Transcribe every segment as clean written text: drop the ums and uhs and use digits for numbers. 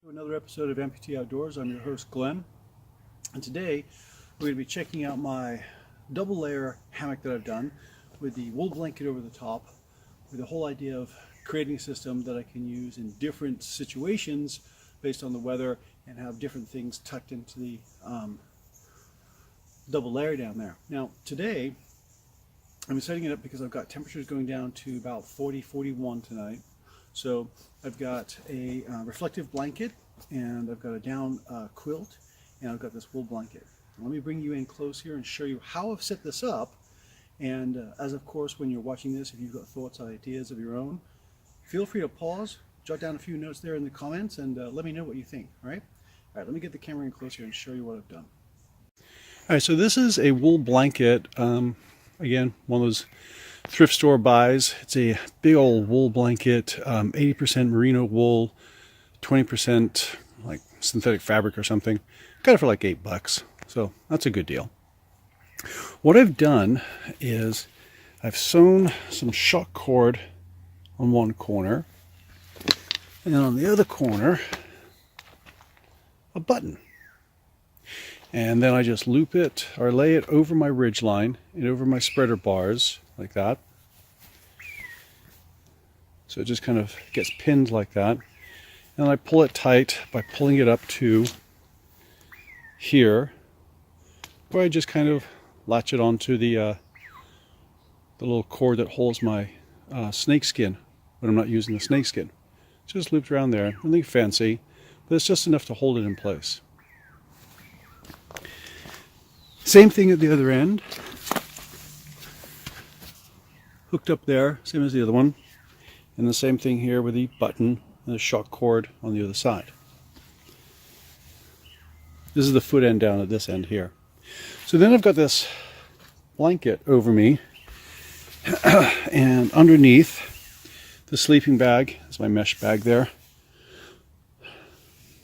Another episode of Amputee Outdoors. I'm your host Glenn, and today we're going to be checking out my double layer hammock that I've done with the wool blanket over the top, with the whole idea of creating a system that I can use in different situations based on the weather and have different things tucked into the double layer down there. Now today I'm setting it up because I've got temperatures going down to about 40-41 tonight. So I've got a reflective blanket, and I've got a down quilt, and I've got this wool blanket. Let me bring you in close here and show you how I've set this up. And as of course, when you're watching this, if you've got thoughts, ideas of your own, feel free to pause, jot down a few notes there in the comments, and let me know what you think. All right, let me get the camera in close here and show you what I've done. All right, so this is a wool blanket. Again, one of those thrift store buys. It's a big old wool blanket, 80% merino wool, 20% like synthetic fabric or something. Got it for like $8, so that's a good deal. What I've done is I've sewn some shock cord on one corner, and on the other corner a button. And then I just loop it or lay it over my ridgeline and over my spreader bars like that. So it just kind of gets pinned like that. And I pull it tight by pulling it up to here, where I just kind of latch it onto the little cord that holds my snake skin when I'm not using the snake skin. Just looped around there, nothing fancy, but it's just enough to hold it in place. Same thing at the other end, hooked up there, same as the other one, and the same thing here with the button and the shock cord on the other side. This is the foot end down at this end here. So then I've got this blanket over me, and underneath the sleeping bag is my mesh bag there,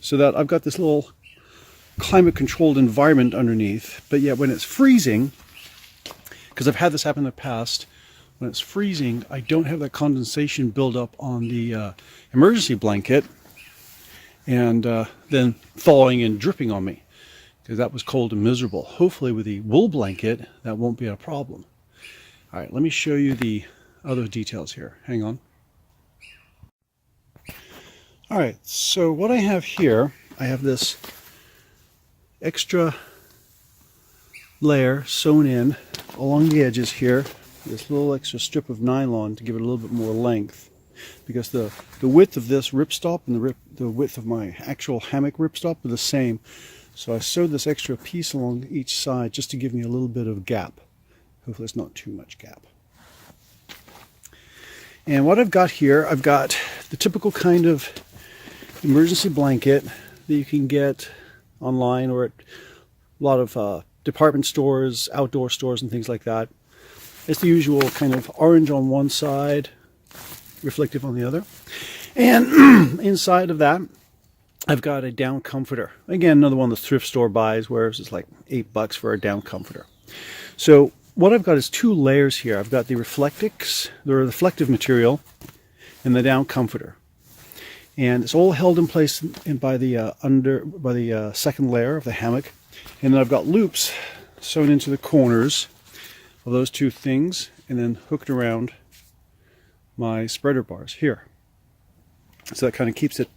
so that I've got this little climate controlled environment underneath. But yet when it's freezing, because I've had this happen in the past, when it's freezing I don't have that condensation build up on the emergency blanket and then thawing and dripping on me, because that was cold and miserable. Hopefully with the wool blanket that won't be a problem. All right, let me show you the other details here. Hang on. All right, so what I have here, I have this extra layer sewn in along the edges here, this little extra strip of nylon to give it a little bit more length, because the width of this ripstop and the width of my actual hammock ripstop are the same. So I sewed this extra piece along each side just to give me a little bit of gap. Hopefully it's not too much gap. And what I've got here, I've got the typical kind of emergency blanket that you can get online or at a lot of department stores, outdoor stores and things like that. It's the usual kind of orange on one side, reflective on the other. And inside of that I've got a down comforter. Again, another one of the thrift store buys where it's like $8 for a down comforter. So what I've got is two layers here. I've got the reflectix, the reflective material, and the down comforter. And it's all held in place by the second layer of the hammock. And then I've got loops sewn into the corners of those two things, and then hooked around my spreader bars here. So that kind of keeps it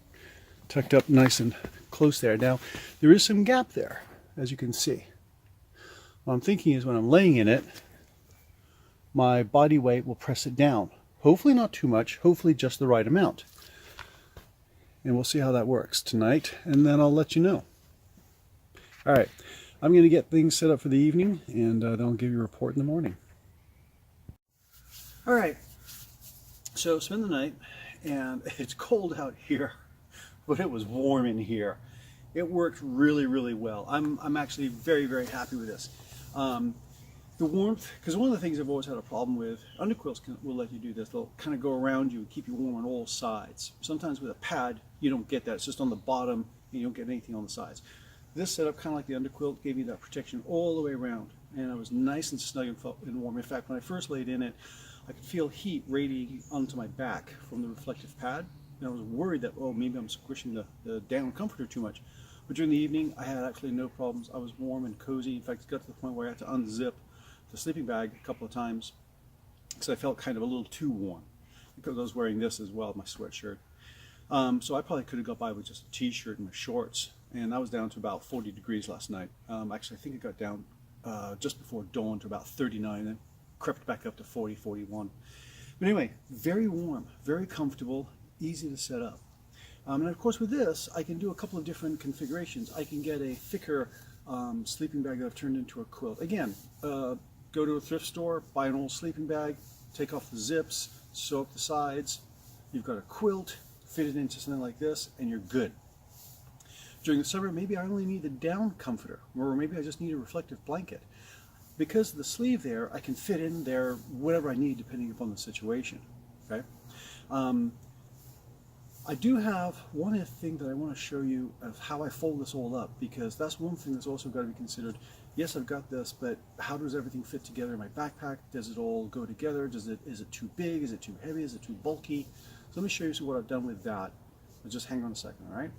tucked up nice and close there. Now, there is some gap there, as you can see. What I'm thinking is when I'm laying in it, my body weight will press it down. Hopefully not too much, hopefully just the right amount. And we'll see how that works tonight, and then I'll let you know. All right, I'm going to get things set up for the evening, and then I'll give you a report in the morning. All right, so spend the night, and it's cold out here, but it was warm in here. It worked really, really well. I'm actually very, very happy with this. The warmth, because one of the things I've always had a problem with, underquilts will let you do this. They'll kind of go around you and keep you warm on all sides. Sometimes with a pad, you don't get that. It's just on the bottom, and you don't get anything on the sides. This setup, kind of like the underquilt, gave me that protection all the way around, and I was nice and snug and warm. In fact, when I first laid in it, I could feel heat radiating onto my back from the reflective pad, and I was worried that, oh, maybe I'm squishing the down comforter too much. But during the evening, I had actually no problems. I was warm and cozy. In fact, it got to the point where I had to unzip the sleeping bag a couple of times because I felt kind of a little too warm, because I was wearing this as well, my sweatshirt. So I probably could have got by with just a t-shirt and my shorts, and I was down to about 40 degrees last night. Actually, I think it got down just before dawn to about 39, and crept back up to 40, 41. But anyway, very warm, very comfortable, easy to set up. And of course with this, I can do a couple of different configurations. I can get a thicker sleeping bag that I've turned into a quilt. Again, go to a thrift store, buy an old sleeping bag, take off the zips, sew up the sides. You've got a quilt, fit it into something like this, and you're good. During the summer, maybe I only need a down comforter, or maybe I just need a reflective blanket. Because of the sleeve there, I can fit in there whatever I need depending upon the situation. Okay. I do have one thing that I want to show you of how I fold this all up, because that's one thing that's also got to be considered. Yes, I've got this, but how does everything fit together in my backpack? Does it all go together? Is it too big? Is it too heavy? Is it too bulky? So let me show you what I've done with that. But just hang on a second, all right?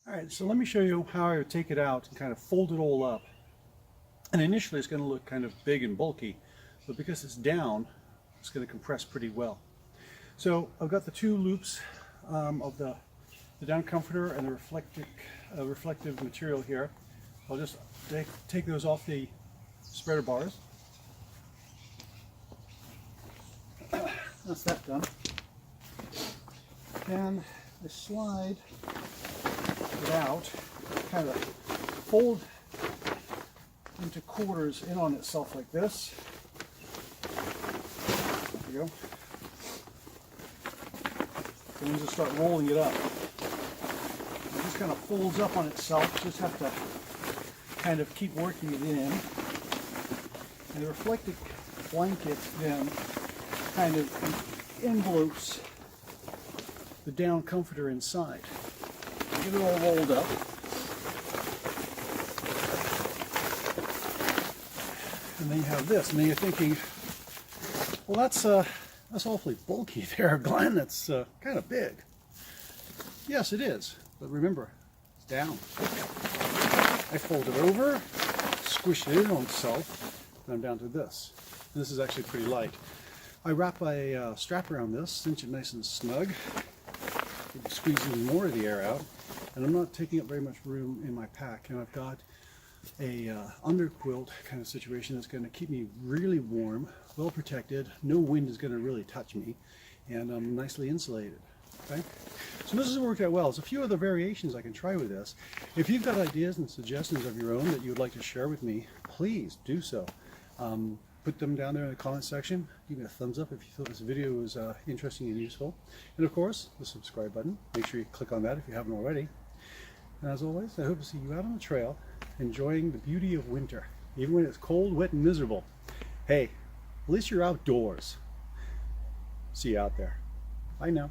All right, so let me show you how I would take it out and kind of fold it all up. And initially it's going to look kind of big and bulky, but because it's down, it's going to compress pretty well. So I've got the two loops of the down comforter and the reflective material here. I'll just take those off the spreader bars. That's that done. And I slide it out, kind of fold into quarters in on itself like this. There you go. And then just start rolling it up. It just kind of folds up on itself. Just have to kind of keep working it in. And the reflective blanket then kind of envelopes the down comforter inside. Get it all rolled up. And then you have this, and then you're thinking, well, that's awfully bulky there, Glenn. That's kind of big. Yes, it is, but remember, it's down. I fold it over, squish it in on itself, and I'm down to this. This is actually pretty light. I wrap a strap around this, cinch it nice and snug, squeeze even more of the air out, and I'm not taking up very much room in my pack, and I've got a under quilt kind of situation that's going to keep me really warm, well protected, no wind is going to really touch me, and I'm nicely insulated. Okay, so this has worked out well. There's a few other variations I can try with this. If you've got ideas and suggestions of your own that you would like to share with me, please do so. Put them down there in the comment section. Give me a thumbs up if you thought this video was interesting and useful, and of course the subscribe button. Make sure you click on that if you haven't already. And as always, I hope to see you out on the trail, enjoying the beauty of winter, even when it's cold, wet, and miserable. Hey, at least you're outdoors. See you out there. Bye now.